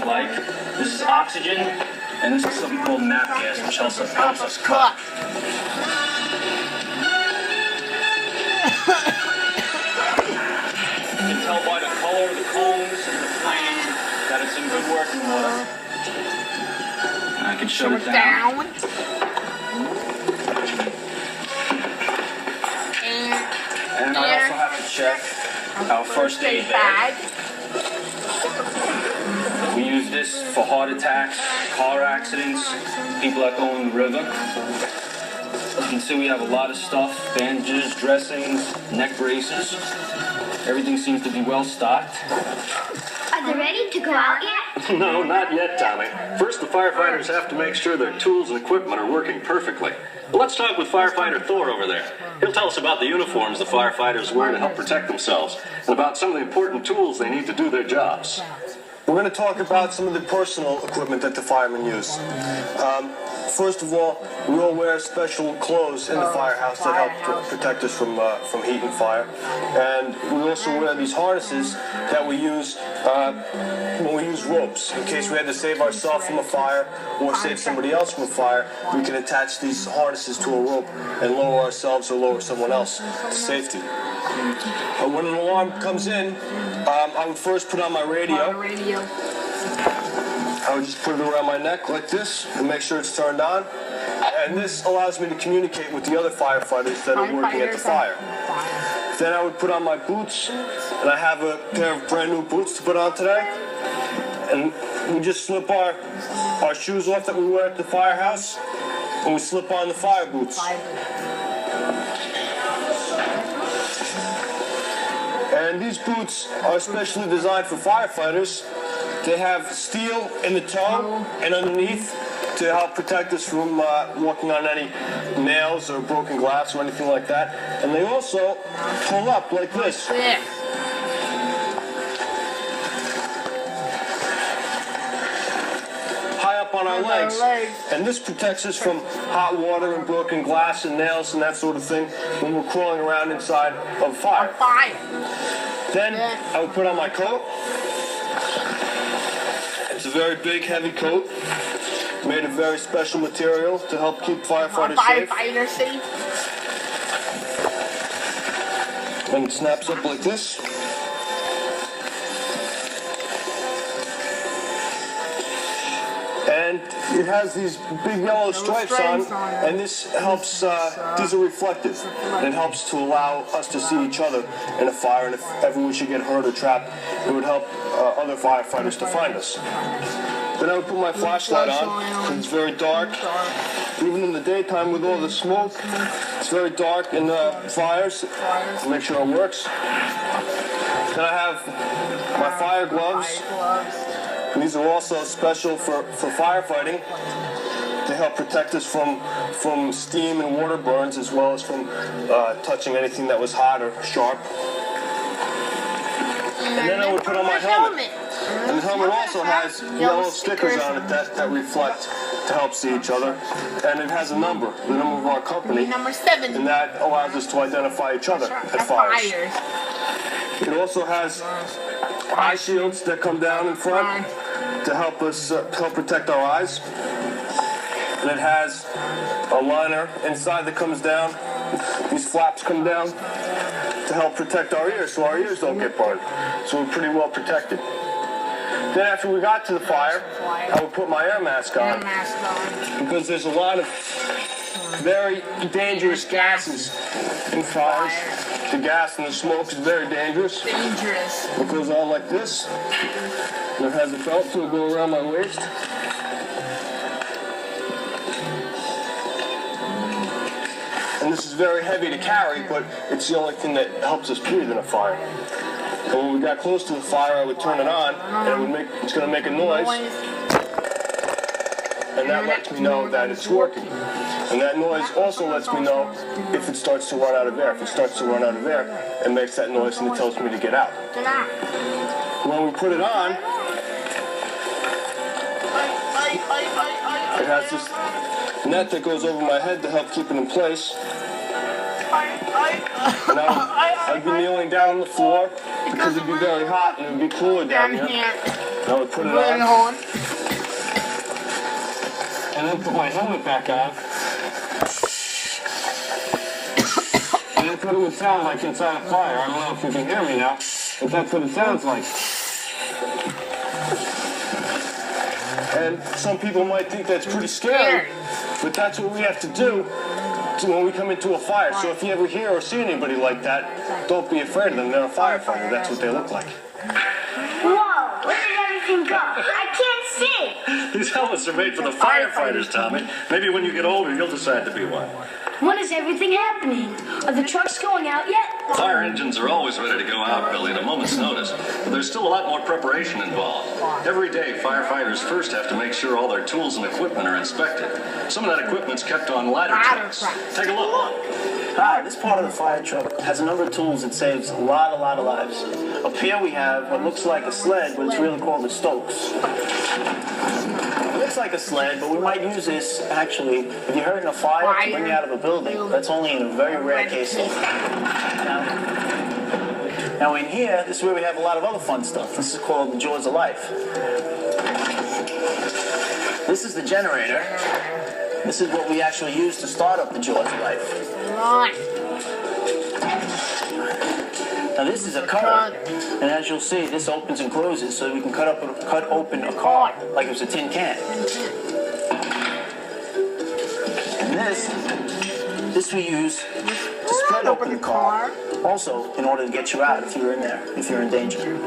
like. This is oxygen, and this is something called nap gas, which helps us cut. You can tell by the color, the cones, and the flame that it's in good working order. I can shut it down. And I also have to check our first aid bag. We use this for heart attacks, car accidents, people that go in the river. You can see we have a lot of stuff, bandages, dressings, neck braces. Everything seems to be well stocked. Are they ready to go out yet? No, not yet, Tommy. First, the firefighters have to make sure their tools and equipment are working perfectly. But let's talk with firefighter Thor over there. He'll tell us about the uniforms the firefighters wear to help protect themselves, and about some of the important tools they need to do their jobs. We're going to talk about some of the personal equipment that the firemen use. First of all, we all wear special clothes in the firehouse that help protect us from heat and fire. And we also wear these harnesses that we use when we use ropes. In case we had to save ourselves from a fire or save somebody else from a fire, we can attach these harnesses to a rope and lower ourselves or lower someone else to safety. When an alarm comes in, I would first put on my radio. I would just put it around my neck like this and make sure it's turned on. And this allows me to communicate with the other firefighters that are working at the fire. Then I would put on my boots, and I have a pair of brand new boots to put on today. And we just slip our shoes off that we wear at the firehouse, and we slip on the fire boots. And these boots are specially designed for firefighters. They have steel in the toe and underneath to help protect us from walking on any nails or broken glass or anything like that. And they also pull up like this. High up on our legs. And this protects us from hot water and broken glass and nails and that sort of thing when we're crawling around inside of a fire. Then I would put on my coat. It's a very big, heavy coat, made of very special material to help keep firefighters safe. And it snaps up like this. And it has these big yellow stripes on, and this helps, these are reflective. And it helps to allow us to see each other in a fire, and if ever we should get hurt or trapped, it would help other firefighters to find us. Then I would put my flashlight on. It's very dark. Even in the daytime with all the smoke, it's very dark in the fires. To make sure it works. Then I have my fire gloves. And these are also special for firefighting. They help protect us from steam and water burns, as well as from touching anything that was hot or sharp. And then I would put on my helmet. And the helmet also has yellow stickers on it that reflect to help see each other. And it has a number, the number of our company. Number 7. And that allows us to identify each other at fires. It also has eye shields that come down in front to help us help protect our eyes. And it has a liner inside that comes down. These flaps come down to help protect our ears so our ears don't get burned. So we're pretty well protected. Then after we got to the fire, I would put my air mask on. Because there's a lot of very dangerous gases in fires. The gas and the smoke is very dangerous. It goes on like this. And it has a belt to go around my waist. And this is very heavy to carry, but it's the only thing that helps us breathe in a fire. And when we got close to the fire, I would turn it on, and it's going to make a noise. And that lets me know that it's working. And that noise also lets me know if it starts to run out of air. If it starts to run out of air, it makes that noise and it tells me to get out. When we put it on, it has this net that goes over my head to help keep it in place. And I'd be kneeling down on the floor because it'd be very hot and it'd be cooler down here. Now we put it on. And then put my helmet back on. And that's what it would sound like inside a fire. I don't know if you can hear me now, but that's what it sounds like. And some people might think that's pretty scary, but that's what we have to do when we come into a fire. So if you ever hear or see anybody like that, don't be afraid of them. They're a firefighter. That's what they look like. Whoa, where did everything go? I can't see. These helmets are made for the firefighters, Tommy. Maybe when you get older, you'll decide to be one. When is everything happening? Are the trucks going out yet? Fire engines are always ready to go out, Billy, at a moment's notice. But there's still a lot more preparation involved. Every day, firefighters first have to make sure all their tools and equipment are inspected. Some of that equipment's kept on ladder trucks. Take a look. Hi, this part of the fire truck has a number of tools that saves a lot of lives. Up here we have what looks like a sled, but it's really called a Stokes. It looks like a sled, but we might use this, actually, if you're hurt in a fire, to bring you out of a building. That's only in a very rare case. Now in here, this is where we have a lot of other fun stuff. This is called the Jaws of Life. This is the generator. This is what we actually use to start up the Jaws of Life. Now this is a cutter, and as you'll see, this opens and closes, so we can cut open a car like it was a tin can. And this we use to spread open the car, also in order to get you out if you're in there, if you're in danger.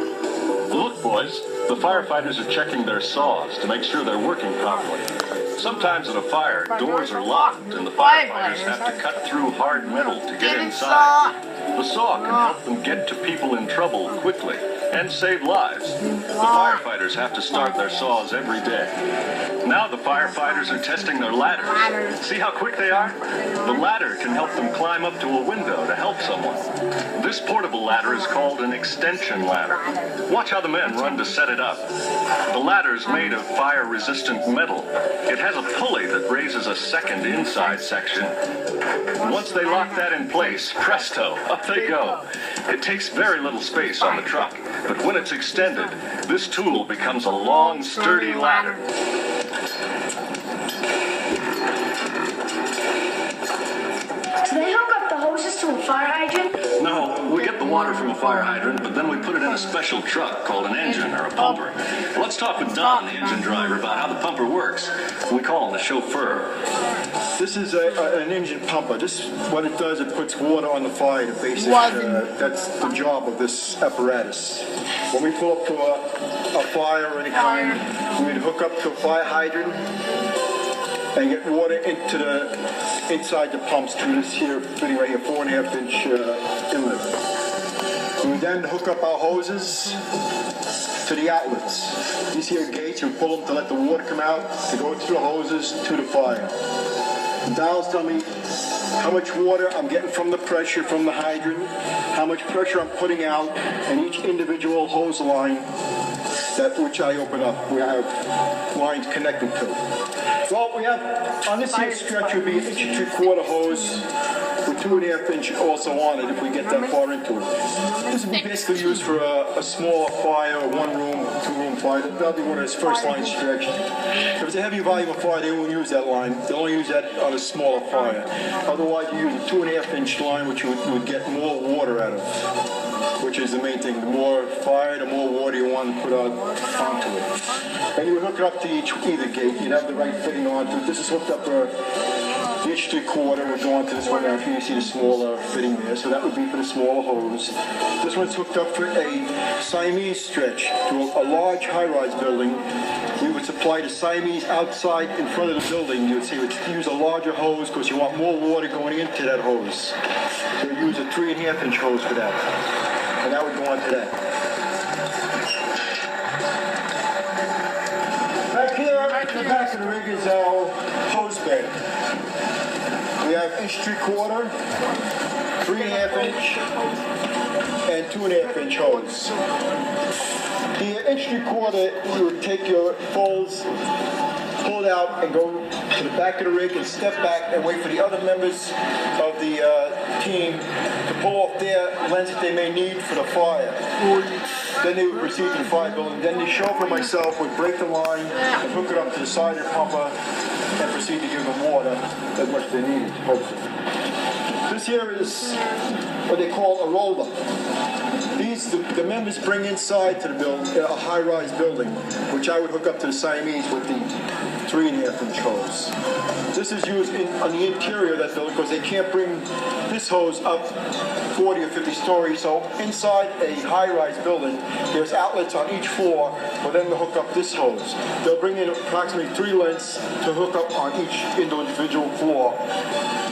Look, boys, the firefighters are checking their saws to make sure they're working properly. Sometimes at a fire, doors are locked and the firefighters have to cut through hard metal to get inside. The saw can help them get to people in trouble quickly and save lives. The firefighters have to start their saws every day. Now the firefighters are testing their ladders. See how quick they are? The ladder can help them climb up to a window to help someone. This portable ladder is called an extension ladder. Watch how the men run to set it up. The ladder is made of fire-resistant metal. It has a pulley that raises a second inside section. Once they lock that in place, presto, up they go. It takes very little space on the truck, but when it's extended, this tool becomes a long, sturdy ladder. Do they hook up the hoses to a fire hydrant? No, we get the water from a fire hydrant, but then we put it in a special truck called an engine or a pumper. Let's talk with Don, the engine driver, about how the pumper works. We call him the chauffeur. This is an engine pumper. What it does, it puts water on the fire to basically, that's the job of this apparatus. When we pull up to a fire or any kind, we'd hook up to a fire hydrant and get water inside the pumps through this here fitting right here, 4.5-inch inlet. We then hook up our hoses to the outlets. These here gates, we pull them to let the water come out, to go through the hoses to the fire. The dials tell me how much water I'm getting from the pressure from the hydrant, how much pressure I'm putting out, and each individual hose line which I open up. We have lines connected to. Well, we have, on this here stretch would be an 1 3/4 hose with 2.5-inch also on it if we get that far into it. This would be basically used for a small fire, 1-room, 2-room fire. That'll be one of those first line stretch. If it's a heavy volume of fire, they won't use that line. They'll only use that on a smaller fire. Otherwise, you use a 2.5-inch line, which you would get more water out of, which is the main thing. The more fire, the more water you want to put onto it. And you would hook it up to either gate. You'd have the right fitting onto it. This is hooked up for the 1 3/4 would go onto this one. Now here you see the smaller fitting there, so that would be for the smaller hose. This one's hooked up for a Siamese stretch to a large high-rise building. We would supply the Siamese outside in front of the building. You would see we'd use a larger hose because you want more water going into that hose. So you use a 3.5-inch hose for that, and that would go onto that. Back here, at the back of the rig is our hose bed. We have 1 3/4, 3.5-inch, and 2.5-inch hose. The 1 3/4, you would take your poles, pull it out, and go to the back of the rig and step back and wait for the other members of the team to pull off their lens that they may need for the fire. Then they would proceed to the fire building. Then the chauffeur and myself would break the line and hook it up to the side of the pumper and proceed to give them water as much they needed, hopefully. This here is what they call a roller. The members bring inside to the building a high-rise building, which I would hook up to the Siamese with the 3.5-inch hose. This is used on the interior of that building because they can't bring this hose up 40 or 50 stories. So inside a high-rise building, there's outlets on each floor for them to hook up this hose. They'll bring in approximately 3 lengths to hook up on each individual floor,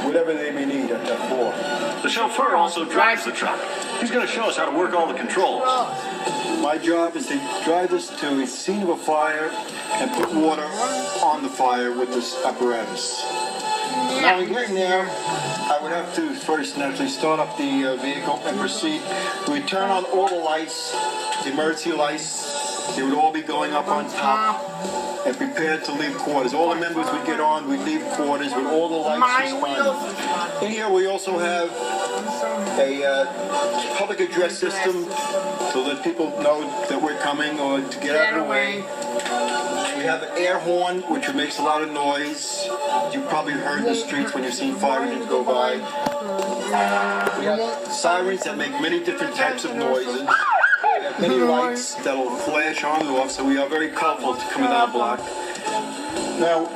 whatever they may need at that floor. The chauffeur also drives the truck. He's going to show us how to work all the controls. My job is to drive this to the scene of a fire and put water on the fire with this apparatus. Now in getting there, I would have to first naturally start up the vehicle and proceed. We would turn on all the lights, the emergency lights. They would all be going up on top and prepared to leave quarters. All the members would get on, we'd leave quarters with all the lights responding. In here we also have a public address system so that people know that we're coming or to get out of the way. We have an air horn, which makes a lot of noise. You've probably heard in the streets when you've seen fire engines go by. We have sirens that make many different types of noises. We have many lights that will flash on and off, so we are very colorful to coming down the block. Now,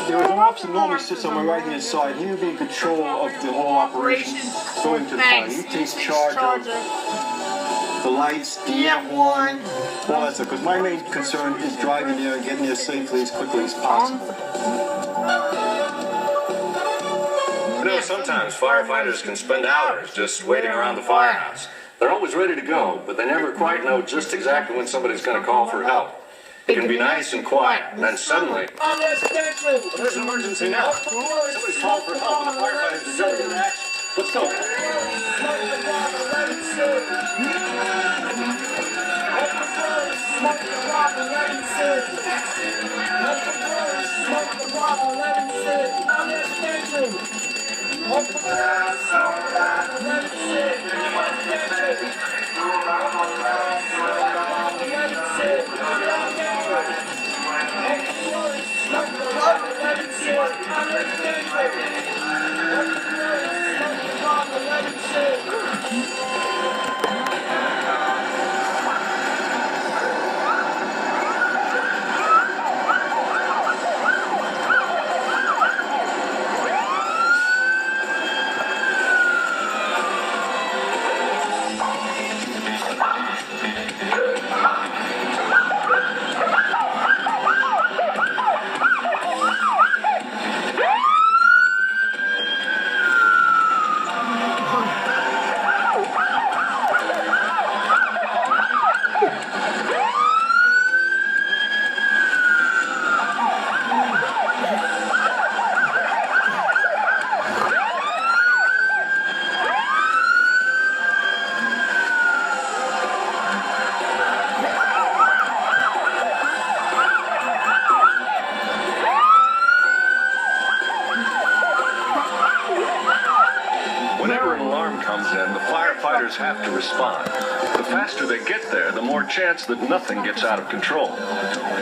there is an officer normally sits on my right-hand side. He would be in control of the whole operation going to the fire. He takes charge of the lights, the air horn, all that stuff. Because my main concern is driving there and getting there safely as quickly as possible. You know, sometimes firefighters can spend hours just waiting around the firehouse. They're always ready to go, but they never quite know just exactly when somebody's going to call for help. It can be nice and quiet, and then suddenly, there's an emergency now. Somebody's called for help, and the firefighters are jumping into action. Let's go. Whenever an alarm comes in, the firefighters have to respond. The faster they get there, the more chance that nothing gets out of control.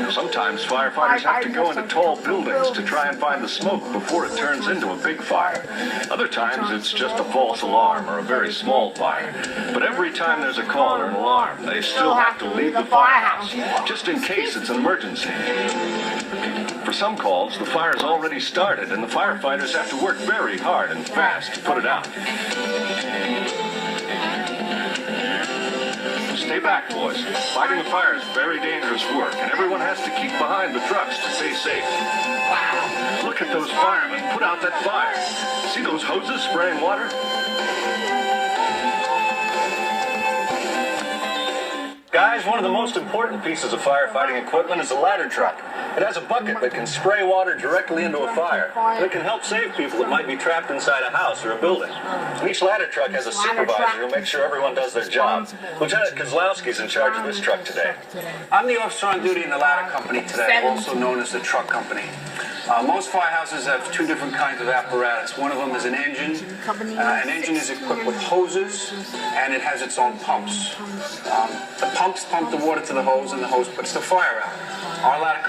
Sometimes firefighters have to go into tall buildings to try and find the smoke before it turns into a big fire. Other times it's just a false alarm or a very small fire. But every time there's a call or an alarm, they still have to leave the firehouse, just in case it's an emergency. For some calls, the fire's already started, and the firefighters have to work very hard and fast to put it out. Stay back, boys. Fighting a fire is very dangerous work, and everyone has to keep behind the trucks to stay safe. Look at those firemen put out that fire. See those hoses spraying water? Guys, one of the most important pieces of firefighting equipment is a ladder truck. It has a bucket that can spray water directly into a fire, and it can help save people that might be trapped inside a house or a building. And each ladder truck has a supervisor who makes sure everyone does their job. Lieutenant Kozlowski's in charge of this truck today. I'm the officer on duty in the ladder company today, also known as the truck company. Most firehouses have two different kinds of apparatus. One of them is an engine. An engine is equipped with hoses, and it has its own pumps. The pumps pump the water to the hose, and the hose puts the fire out. Our ladder